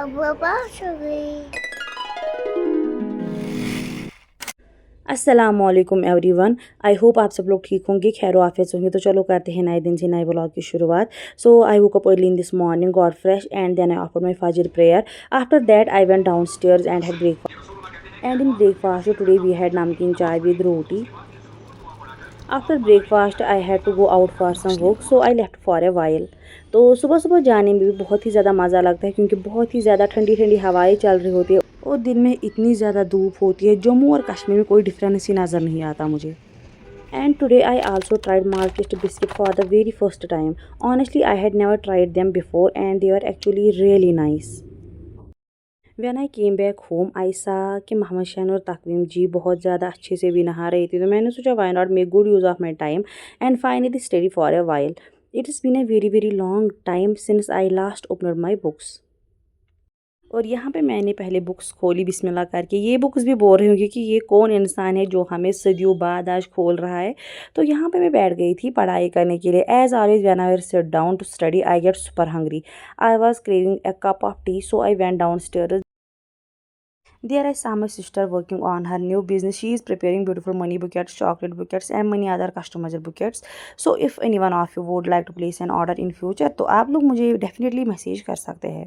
अब वापस हो गई। अस्सलामुअलैकुम एवरीवन। आई होप आप सब लोग ठीक होंगे, खैर आफियत से होंगे। तो चलो करते हैं नए दिन से नए व्लॉग की शुरुआत। So I woke up early in this morning, got fresh and then I offered my फजर prayer. After that I went down stairs and had breakfast, and in breakfast today we had namkeen chai with roti. After breakfast I had to go out for some work, so I left for a while. तो सुबह सुबह जाने में भी बहुत ही ज़्यादा मज़ा लगता है, क्योंकि बहुत ही ज़्यादा ठंडी ठंडी हवाएं चल रही होती है और दिन में इतनी ज़्यादा धूप होती है। जम्मू और कश्मीर में कोई डिफरेंस ही नज़र नहीं आता मुझे। And today I also tried Malkist biscuit for the very first time. Honestly, I had never tried them before and they were actually really nice. When I came back home, I saw कि मोहम्मद शान और तकवीम जी बहुत ज़्यादा अच्छे से भी नहा रही थी, तो मैंने सोचा why not make good use of my time and finally study for a while. It has been a very long time since I last opened my books. और यहाँ पे मैंने पहले बुक्स खोली बिस्मिल्लाह करके। ये बुक्स भी बोल रही होंगी कि ये कौन इंसान है जो हमें सदियों बाद आज खोल रहा है। तो यहाँ पे मैं बैठ गई थी पढ़ाई करने के लिए। As always when I sit down to study I get super hungry. I was craving a cup of tea, so I went down stairs. There I saw my sister working on her new business. She is preparing beautiful money bouquets, chocolate bouquets and many other customized bouquets. So if anyone of you would like to place an order in future, तो आप लोग मुझे definitely message कर सकते हैं।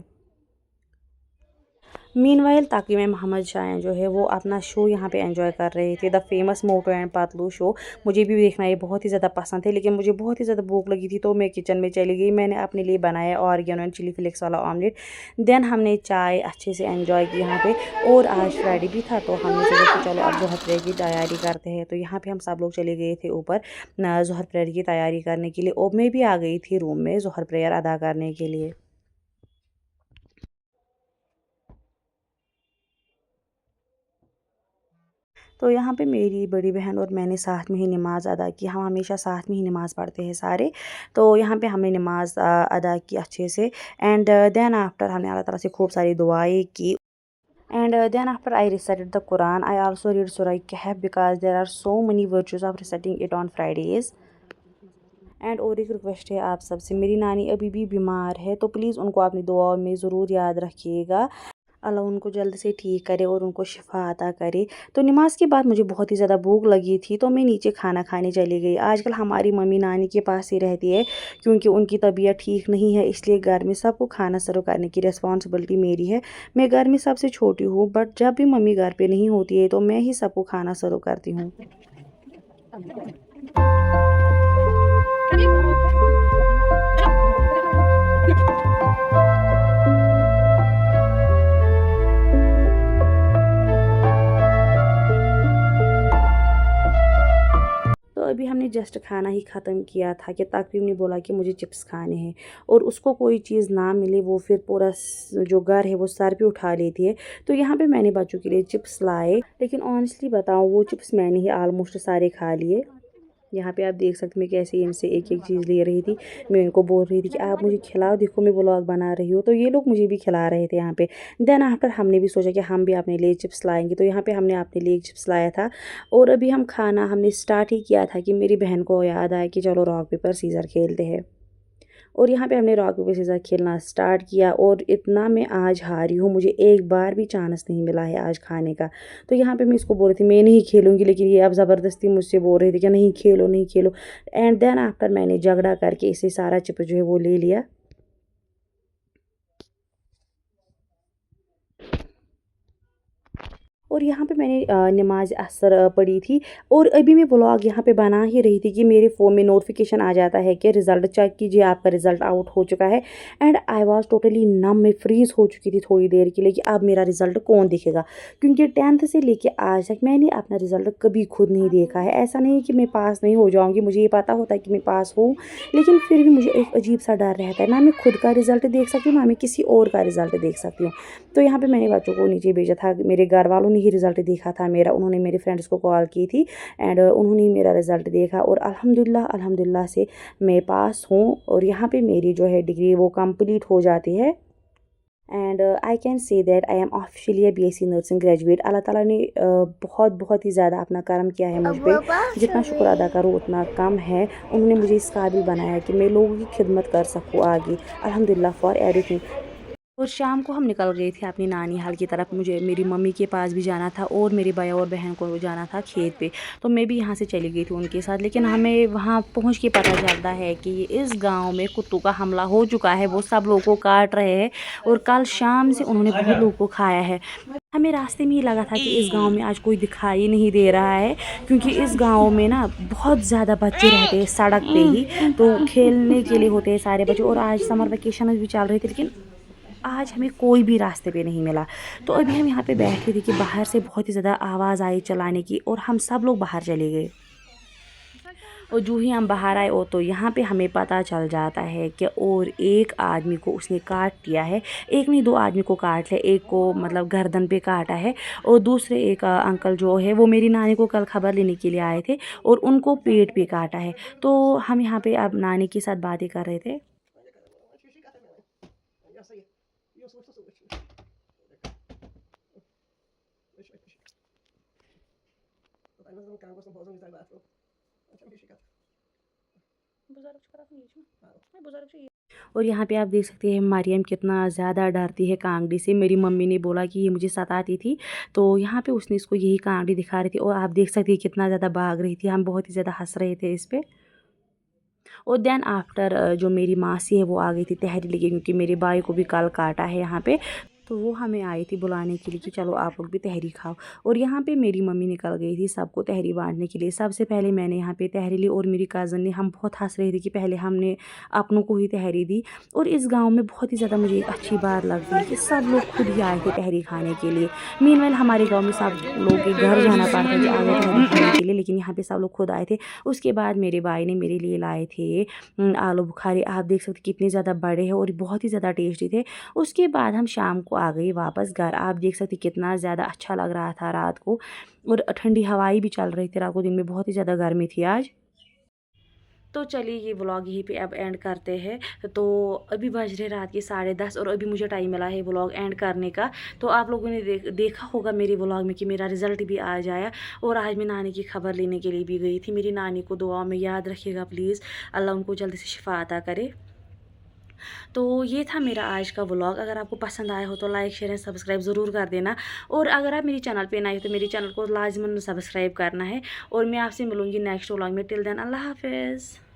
Meanwhile ताकि मैं मोहम्मद शाह जो है वो अपना शो यहाँ पे एंजॉय कर रहे थे, the famous Motu and Patlu show. मुझे भी देखना ये बहुत ही ज़्यादा पसंद है, लेकिन मुझे बहुत ही ज़्यादा भूख लगी थी तो मैं किचन में चली गई। मैंने अपने लिए बनाया ऑरिगेनो एंड चिली फ्लेक्स वाला ऑमलेट। देन हमने चाय अच्छे से एंजॉय की यहाँ पे। और आज फ्राइडे भी था तो हमने सोचा कि चलो अब जोहर प्रेयर की तैयारी करते हैं। तो यहाँ पर हम सब लोग चले गए थे ऊपर जोहर प्रेयर की तैयारी करने के लिए, और मैं भी आ गई थी रूम में जोहर प्रेयर अदा करने के लिए। तो यहाँ पे मेरी बड़ी बहन और मैंने साथ में ही नमाज़ अदा की। हम हमेशा साथ में ही नमाज़ पढ़ते हैं सारे। तो यहाँ पे हमने नमाज़ अदा की अच्छे से। एंड देन आफ्टर हमने अल्लाह ताला से खूब सारी दुआएं की। And then after I recited the Quran, I also read सूरह कहफ because there are so many virtues of reciting it on Fridays. And और एक रिक्वेस्ट है आप सबसे, मेरी नानी अभी भी बीमार है तो प्लीज़ उनको अपनी दुआओं में ज़रूर याद रखिएगा। अल्लाह उनको जल्द से ठीक करे और उनको शिफा अता करे। तो नमाज के बाद मुझे बहुत ही ज़्यादा भूख लगी थी तो मैं नीचे खाना खाने चली गई। आजकल हमारी मम्मी नानी के पास ही रहती है, क्योंकि उनकी तबीयत ठीक नहीं है, इसलिए घर में सबको खाना सर्व करने की रिस्पॉन्सिबिलिटी मेरी है। मैं घर में सबसे छोटी हूँ, बट जब भी मम्मी घर पे नहीं होती है तो मैं ही सबको खाना सर्व करती हूँ। तो अभी हमने जस्ट खाना ही ख़त्म किया था कि ताकरीम ने बोला कि मुझे चिप्स खाने हैं, और उसको कोई चीज़ ना मिले वो फिर पूरा जो घर है वो सर पे उठा लेती है। तो यहाँ पे मैंने बच्चों के लिए चिप्स लाए, लेकिन ऑनेस्टली बताऊँ वो चिप्स मैंने ही आलमोस्ट सारे खा लिए। यहाँ पे आप देख सकते मैं कैसे इनसे एक एक चीज़ ले रही थी। मैं इनको बोल रही थी कि आप मुझे खिलाओ, देखो मैं व्लॉग बना रही हूँ। तो ये लोग मुझे भी खिला रहे थे यहाँ पे। देन आफ्टर हमने भी सोचा कि हम भी अपने लिए चिप्स लाएंगे, तो यहाँ पे हमने अपने लिए चिप्स लाया था। और अभी हम खाना हमने स्टार्ट ही किया था कि मेरी बहन को याद आया कि चलो रॉक पेपर सीज़र खेलते हैं। और यहाँ पे हमने रॉक पेपर सीज़र खेलना स्टार्ट किया, और इतना मैं आज हारी हूँ, मुझे एक बार भी चांस नहीं मिला है आज खाने का। तो यहाँ पे मैं इसको बोल रही थी मैं नहीं खेलूँगी, लेकिन ये अब ज़बरदस्ती मुझसे बोल रही थी कि नहीं खेलो नहीं खेलो। एंड देन आफ्टर मैंने झगड़ा करके इसे सारा चिप जो है वो ले लिया। और यहाँ पे मैंने नमाज असर पढ़ी थी, और अभी मैं व्लॉग यहाँ पे बना ही रही थी कि मेरे फ़ोन में नोटिफिकेशन आ जाता है कि रिज़ल्ट चेक कीजिए, आपका रिज़ल्ट आउट हो चुका है। एंड आई वाज टोटली नम, मैं फ्रीज़ हो चुकी थी थोड़ी देर के लिए कि अब मेरा रिज़ल्ट कौन देखेगा, क्योंकि 10th से लेके आज तक मैंने अपना रिज़ल्ट कभी खुद नहीं देखा है। ऐसा नहीं कि मैं पास नहीं हो जाऊँगी, मुझे ये पता होता है कि मैं पास हूँ, लेकिन फिर भी मुझे एक अजीब सा डर रहता है। ना मैं खुद का रिज़ल्ट देख सकती हूँ, ना मैं किसी और का रिज़ल्ट देख सकती हूँ। तो यहाँ पे मैंने बच्चों को नीचे भेजा था, मेरे घर वालों ने ही रिज़ल्ट देखा था मेरा। उन्होंने मेरे फ्रेंड्स को कॉल की थी एंड उन्होंने मेरा रिज़ल्ट देखा, और अल्हम्दुलिल्लाह अल्हम्दुलिल्लाह से मैं पास हूँ। और यहाँ पे मेरी जो है डिग्री वो कंप्लीट हो जाती है। And I can say that I am officially a BSc nursing graduate. अल्लाह ताला ने बहुत बहुत ही ज़्यादा अपना करम किया है मुझ अब पे। वापस जितना हो शुक्र अदा गई। करूँ उतना कम है। उन्होंने मुझे इस काबिल बनाया कि मैं लोगों की खिदमत कर सकूँ आगे। अल्हम्दुलिल्लाह फॉर एवरीथिंग। और शाम को हम निकल गए थे अपनी नानी हाल की तरफ। मुझे मेरी मम्मी के पास भी जाना था और मेरे भाई और बहन को जाना था खेत पे, तो मैं भी यहाँ से चली गई थी उनके साथ। लेकिन हमें वहाँ पहुँच के पता चलता है कि इस गांव में कुत्तों का हमला हो चुका है, वो सब लोगों को काट रहे हैं और कल शाम से उन्होंने बहुत लोगों को खाया है। हमें रास्ते में ही लगा था कि इस गांव में आज कोई दिखाई नहीं दे रहा है, क्योंकि इस गांव में ना बहुत ज़्यादा बच्चे रहते हैं सड़क पे ही, तो खेलने के लिए होते हैं सारे बच्चे। और आज समर वेकेशन भी चल रहे थे, लेकिन आज हमें कोई भी रास्ते पे नहीं मिला। तो अभी हम यहाँ पे बैठे थे कि बाहर से बहुत ही ज़्यादा आवाज़ आई चलाने की, और हम सब लोग बाहर चले गए। और जो ही हम बाहर आए और तो यहाँ पे हमें पता चल जाता है कि और एक आदमी को उसने काट लिया है। एक नहीं, 2 आदमी को काट लिया, एक को मतलब गर्दन पे काटा है, और दूसरे एक अंकल जो है वो मेरी नानी को कल खबर लेने के लिए आए थे और उनको पेट पे काटा है। तो हम यहाँ पे अब नानी के साथ बातें कर रहे थे। और यहाँ पे आप देख सकते हैं मरियम कितना ज़्यादा डरती है कांगड़ी से। मेरी मम्मी ने बोला कि ये मुझे सताती थी, तो यहाँ पे उसने इसको यही कांगड़ी दिखा रही थी, और आप देख सकते हैं कितना ज़्यादा भाग रही थी। हम बहुत ही ज़्यादा हंस रहे थे इस पे। और देन आफ्टर जो मेरी मासी है वो आ गई थी तहरी लेके, क्योंकि मेरे भाई को भी कल काटा है यहाँ पे, तो वो हमें आई थी बुलाने के लिए कि चलो आप लोग भी तहरी खाओ। और यहाँ पे मेरी मम्मी निकल गई थी सबको तहरी बांटने के लिए। सबसे पहले मैंने यहाँ पे तहरी ली, और मेरी कज़न ने, हम बहुत हंस रहे थे कि पहले हमने अपनों को ही तहरी दी। और इस गांव में बहुत ही ज़्यादा मुझे एक अच्छी बात लगती है कि सब लोग खुद ही आए थे तहरी खाने के लिए। मीनवाइल हमारे गाँव में सब लोग के घर जाना पड़ता है कि आ गए तहरी खाने के लिए, लेकिन यहाँ पर सब लोग खुद आए थे। उसके बाद मेरे भाई ने मेरे लिए लाए थे आलू बुखारे। आप देख सकते कितने ज़्यादा बड़े हैं और बहुत ही ज़्यादा टेस्टी थे। उसके बाद हम शाम को आ गए वापस घर। आप देख सकते कितना ज़्यादा अच्छा लग रहा था रात को, और ठंडी हवाएं भी चल रही थी रात को। दिन में बहुत ही ज़्यादा गर्मी थी आज। तो चलिए ये व्लॉग यहीं पे अब एंड करते हैं। तो अभी बज रहे रात के 10:30, और अभी मुझे टाइम मिला है व्लॉग एंड करने का। तो आप लोगों ने देखा होगा मेरे व्लॉग में कि मेरा रिज़ल्ट भी आ जाया। और आज मैं नानी की खबर लेने के लिए भी गई थी। मेरी नानी को दुआ में याद रखिएगा प्लीज़, अल्लाह उनको जल्दी से शिफा अता करे। तो ये था मेरा आज का व्लॉग। अगर आपको पसंद आया हो तो लाइक शेयर एंड सब्सक्राइब ज़रूर कर देना। और अगर आप मेरे चैनल पे नए हो तो मेरे चैनल को लाजमन सब्सक्राइब करना है। और मैं आपसे मिलूँगी नेक्स्ट व्लॉग में। टिल देन अल्लाह हाफिज़।